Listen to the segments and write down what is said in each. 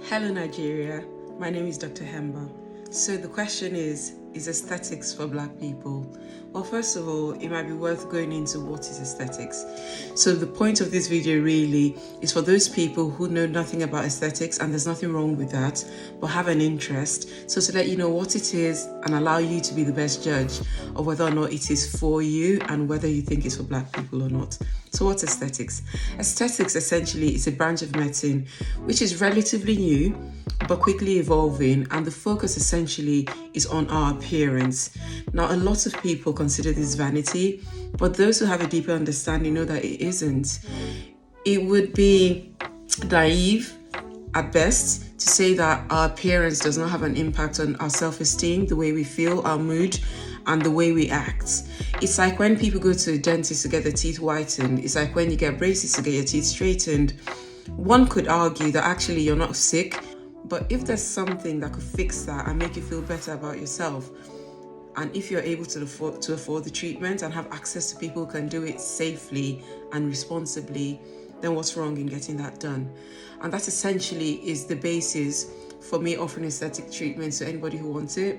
Hello Nigeria, my name is Dr. Hemba. So the question is aesthetics for Black people? Well, first of all, it might be worth going into what is aesthetics. So the point of this video really is for those people who know nothing about aesthetics, and there's nothing wrong with that, but have an interest. So to let you know what it is and allow you to be the best judge of whether or not it is for you and whether you think it's for Black people or not. So what's aesthetics? Aesthetics essentially is a branch of medicine which is relatively new but quickly evolving, and the focus essentially is on our appearance. Now, a lot of people consider this vanity, but those who have a deeper understanding know that it isn't. It would be naive at best to say that our appearance does not have an impact on our self-esteem, the way we feel, our mood, and the way we act. It's like when people go to a dentist to get their teeth whitened. It's like when you get braces to get your teeth straightened. One could argue that actually you're not sick, but if there's something that could fix that and make you feel better about yourself, and if you're able to afford the treatment and have access to people who can do it safely and responsibly, then what's wrong in getting that done? And that essentially is the basis for me offering aesthetic treatments to anybody who wants it.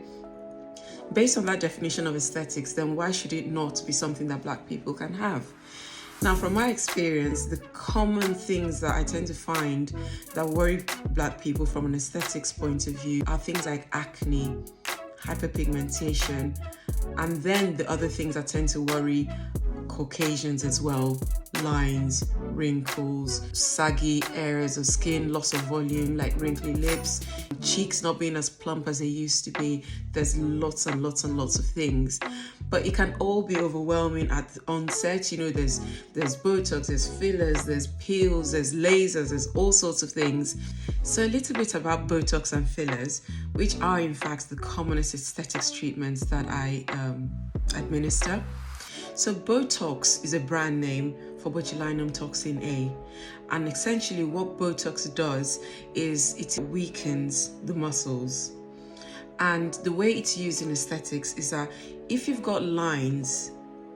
Based on that definition of aesthetics, then why should it not be something that Black people can have? Now, from my experience, the common things that I tend to find that worry Black people from an aesthetics point of view are things like acne, hyperpigmentation, and then the other things that tend to worry Caucasians as well: lines, wrinkles, saggy areas of skin, loss of volume like wrinkly lips, cheeks not being as plump as they used to be. There's lots and lots and lots of things, but it can all be overwhelming at the onset. You know, there's Botox, there's fillers, there's peels, there's lasers, there's all sorts of things. So a little bit about Botox and fillers, which are in fact the commonest aesthetics treatments that I administer. So Botox is a brand name for botulinum toxin A, and essentially what Botox does is it weakens the muscles. And the way it's used in aesthetics is that if you've got lines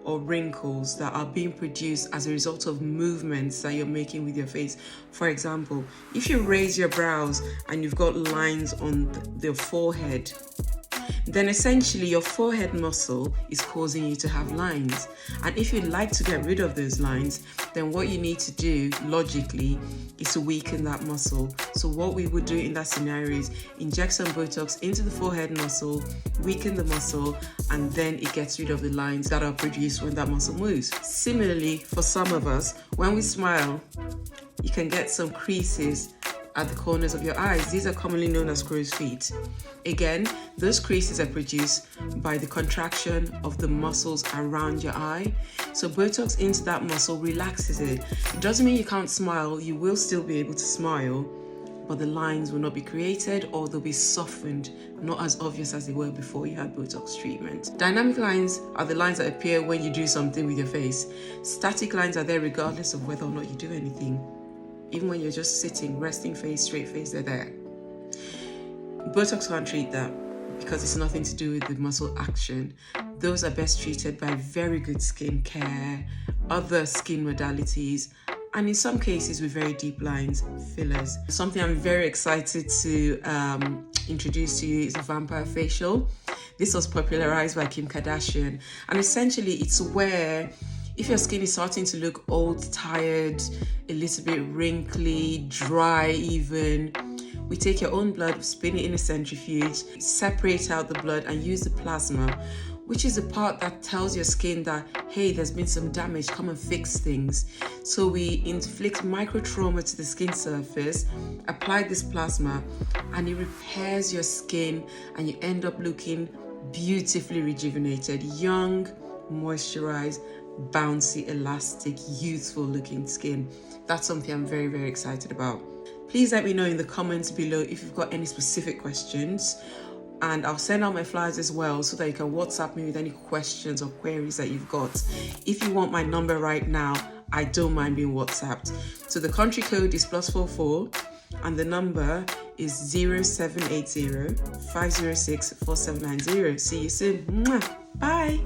or wrinkles that are being produced as a result of movements that you're making with your face, for example, if you raise your brows and you've got lines on the forehead, then essentially your forehead muscle is causing you to have lines. And if you'd like to get rid of those lines, then what you need to do logically is to weaken that muscle. So what we would do in that scenario is inject some Botox into the forehead muscle, weaken the muscle, and then it gets rid of the lines that are produced when that muscle moves. Similarly, for some of us, when we smile, you can get some creases at the corners of your eyes. These are commonly known as crow's feet. Again, those creases are produced by the contraction of the muscles around your eye. So Botox into that muscle relaxes it. It doesn't mean you can't smile. You will still be able to smile, but the lines will not be created, or they'll be softened, not as obvious as they were before you had Botox treatment. Dynamic lines are the lines that appear when you do something with your face. Static lines are there regardless of whether or not you do anything. Even when you're just sitting, resting face, straight face, they're there. Botox can't treat that because it's nothing to do with the muscle action. Those are best treated by very good skin care, other skin modalities, and in some cases with very deep lines, fillers. Something I'm very excited to introduce to you is a vampire facial. This was popularized by Kim Kardashian, and essentially it's where if your skin is starting to look old, tired, a little bit wrinkly, dry even, we take your own blood, spin it in a centrifuge, separate out the blood and use the plasma, which is the part that tells your skin that, hey, there's been some damage, come and fix things. So we inflict micro trauma to the skin surface, apply this plasma, and it repairs your skin, and you end up looking beautifully rejuvenated, young, moisturized, bouncy, elastic, youthful looking skin. That's something I'm very, very excited about. Please let me know in the comments below if you've got any specific questions, and I'll send out my flyers as well so that you can WhatsApp me with any questions or queries that you've got. If you want my number right now, I don't mind being WhatsApped. So the country code is +44 and the number is 0780 506 4790. See you soon. Bye.